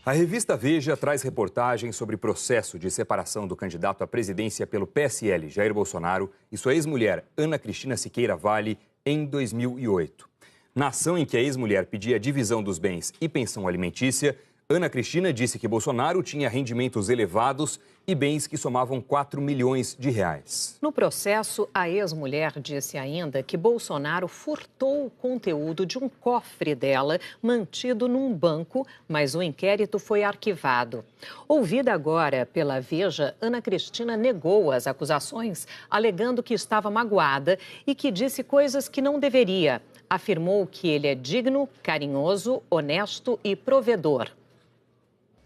A revista Veja traz reportagem sobre processo de separação do candidato à presidência pelo PSL, Jair Bolsonaro, e sua ex-mulher, Ana Cristina Siqueira Vale, em 2008. Na ação em que a ex-mulher pedia divisão dos bens e pensão alimentícia, Ana Cristina disse que Bolsonaro tinha rendimentos elevados e bens que somavam 4 milhões de reais. No processo, a ex-mulher disse ainda que Bolsonaro furtou o conteúdo de um cofre dela, mantido num banco, mas o inquérito foi arquivado. Ouvida agora pela Veja, Ana Cristina negou as acusações, alegando que estava magoada e que disse coisas que não deveria. Afirmou que ele é digno, carinhoso, honesto e provedor.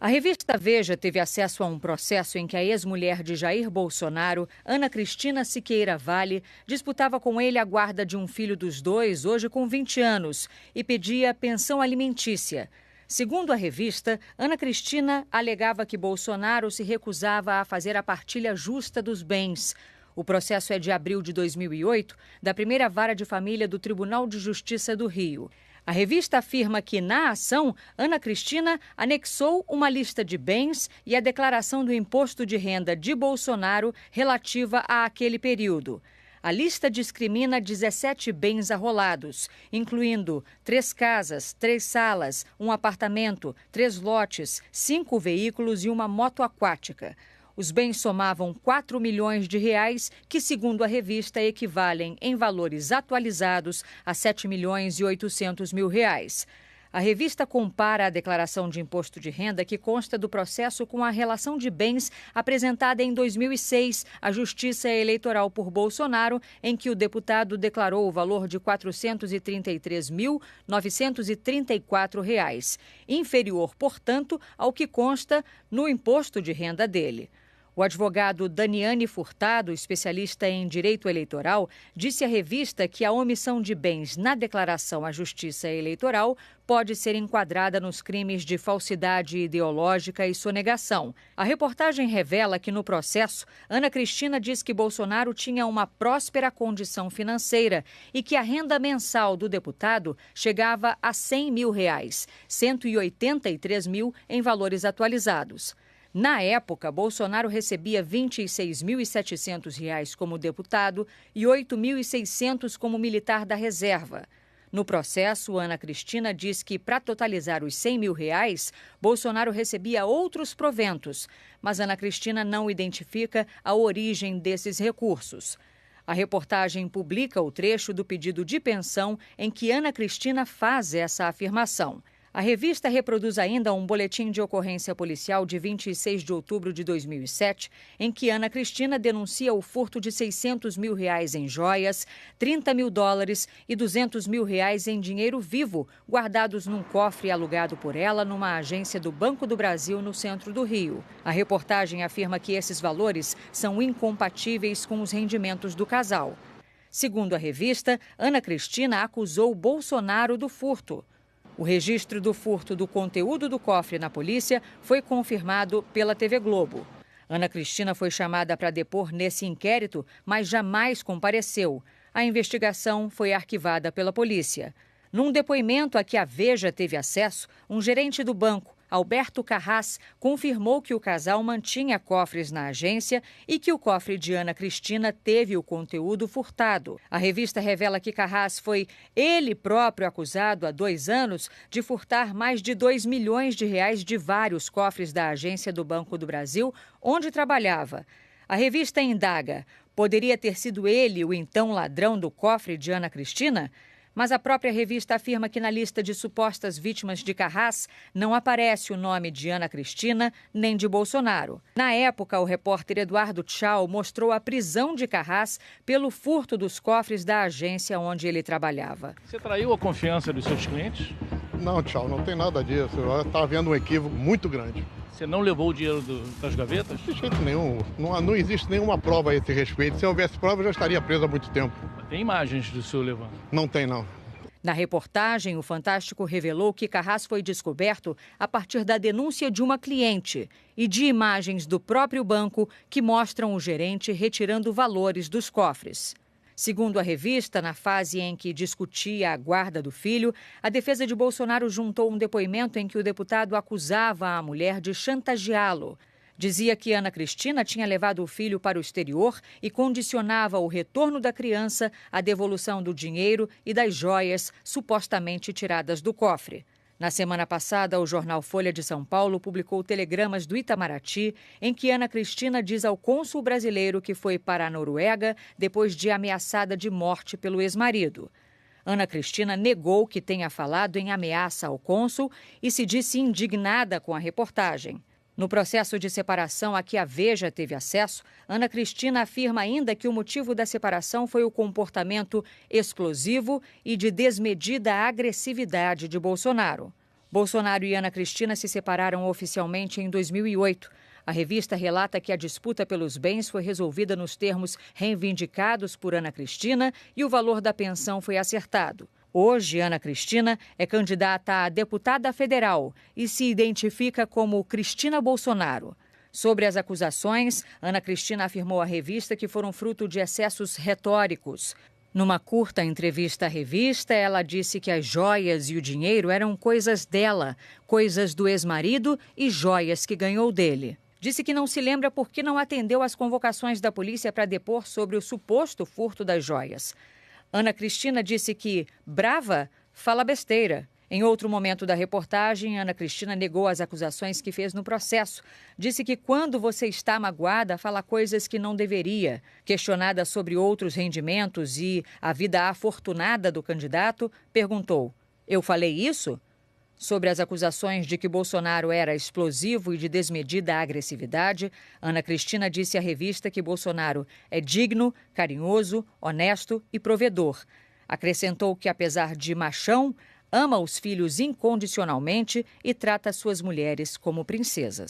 A revista Veja teve acesso a um processo em que a ex-mulher de Jair Bolsonaro, Ana Cristina Siqueira Vale, disputava com ele a guarda de um filho dos dois, hoje com 20 anos, e pedia pensão alimentícia. Segundo a revista, Ana Cristina alegava que Bolsonaro se recusava a fazer a partilha justa dos bens. O processo é de abril de 2008, da primeira vara de família do Tribunal de Justiça do Rio. A revista afirma que, na ação, Ana Cristina anexou uma lista de bens e a declaração do imposto de renda de Bolsonaro relativa àquele período. A lista discrimina 17 bens arrolados, incluindo 3 casas, 3 salas, um apartamento, 3 lotes, 5 veículos e uma moto aquática. Os bens somavam 4 milhões de reais, que, segundo a revista, equivalem em valores atualizados a 7 milhões e 800 mil reais. A revista compara a declaração de imposto de renda que consta do processo com a relação de bens apresentada em 2006 à Justiça Eleitoral por Bolsonaro, em que o deputado declarou o valor de R$ 433.934, inferior, portanto, ao que consta no imposto de renda dele. O advogado Daniane Furtado, especialista em direito eleitoral, disse à revista que a omissão de bens na declaração à Justiça Eleitoral pode ser enquadrada nos crimes de falsidade ideológica e sonegação. A reportagem revela que, no processo, Ana Cristina diz que Bolsonaro tinha uma próspera condição financeira e que a renda mensal do deputado chegava a R$ 100 mil, 183 mil em valores atualizados. Na época, Bolsonaro recebia R$ 26.700 como deputado e R$ 8.600 como militar da reserva. No processo, Ana Cristina diz que, para totalizar os R$ 100 mil, Bolsonaro recebia outros proventos, mas Ana Cristina não identifica a origem desses recursos. A reportagem publica o trecho do pedido de pensão em que Ana Cristina faz essa afirmação. A revista reproduz ainda um boletim de ocorrência policial de 26 de outubro de 2007, em que Ana Cristina denuncia o furto de R$ 600 mil em joias, 30 mil dólares e 200 mil em dinheiro vivo, guardados num cofre alugado por ela numa agência do Banco do Brasil no centro do Rio. A reportagem afirma que esses valores são incompatíveis com os rendimentos do casal. Segundo a revista, Ana Cristina acusou Bolsonaro do furto. O registro do furto do conteúdo do cofre na polícia foi confirmado pela TV Globo. Ana Cristina foi chamada para depor nesse inquérito, mas jamais compareceu. A investigação foi arquivada pela polícia. Num depoimento a que a Veja teve acesso, um gerente do banco, Alberto Carras, confirmou que o casal mantinha cofres na agência e que o cofre de Ana Cristina teve o conteúdo furtado. A revista revela que Carras foi ele próprio acusado há 2 anos de furtar mais de 2 milhões de reais de vários cofres da agência do Banco do Brasil, onde trabalhava. A revista indaga: poderia ter sido ele o então ladrão do cofre de Ana Cristina? Mas a própria revista afirma que na lista de supostas vítimas de Carras não aparece o nome de Ana Cristina nem de Bolsonaro. Na época, o repórter Eduardo Tchau mostrou a prisão de Carras pelo furto dos cofres da agência onde ele trabalhava. Você traiu a confiança dos seus clientes? Não, Tchau, não tem nada disso. Está havendo um equívoco muito grande. Você não levou o dinheiro das gavetas? De jeito nenhum. Não existe nenhuma prova a esse respeito. Se houvesse prova, eu já estaria preso há muito tempo. Tem imagens do senhor levando? Não tem, não. Na reportagem, o Fantástico revelou que Carras foi descoberto a partir da denúncia de uma cliente e de imagens do próprio banco que mostram o gerente retirando valores dos cofres. Segundo a revista, na fase em que discutia a guarda do filho, a defesa de Bolsonaro juntou um depoimento em que o deputado acusava a mulher de chantageá-lo. Dizia que Ana Cristina tinha levado o filho para o exterior e condicionava o retorno da criança à devolução do dinheiro e das joias supostamente tiradas do cofre. Na semana passada, o jornal Folha de São Paulo publicou telegramas do Itamaraty em que Ana Cristina diz ao cônsul brasileiro que foi para a Noruega depois de ameaçada de morte pelo ex-marido. Ana Cristina negou que tenha falado em ameaça ao cônsul e se disse indignada com a reportagem. No processo de separação a que a Veja teve acesso, Ana Cristina afirma ainda que o motivo da separação foi o comportamento explosivo e de desmedida agressividade de Bolsonaro. Bolsonaro e Ana Cristina se separaram oficialmente em 2008. A revista relata que a disputa pelos bens foi resolvida nos termos reivindicados por Ana Cristina e o valor da pensão foi acertado. Hoje, Ana Cristina é candidata a deputada federal e se identifica como Cristina Bolsonaro. Sobre as acusações, Ana Cristina afirmou à revista que foram fruto de excessos retóricos. Numa curta entrevista à revista, ela disse que as joias e o dinheiro eram coisas dela, coisas do ex-marido e joias que ganhou dele. Disse que não se lembra por que não atendeu às convocações da polícia para depor sobre o suposto furto das joias. Ana Cristina disse que, brava, fala besteira. Em outro momento da reportagem, Ana Cristina negou as acusações que fez no processo. Disse que quando você está magoada, fala coisas que não deveria. Questionada sobre outros rendimentos e a vida afortunada do candidato, perguntou: "Eu falei isso?" Sobre as acusações de que Bolsonaro era explosivo e de desmedida agressividade, Ana Cristina disse à revista que Bolsonaro é digno, carinhoso, honesto e provedor. Acrescentou que, apesar de machão, ama os filhos incondicionalmente e trata suas mulheres como princesas.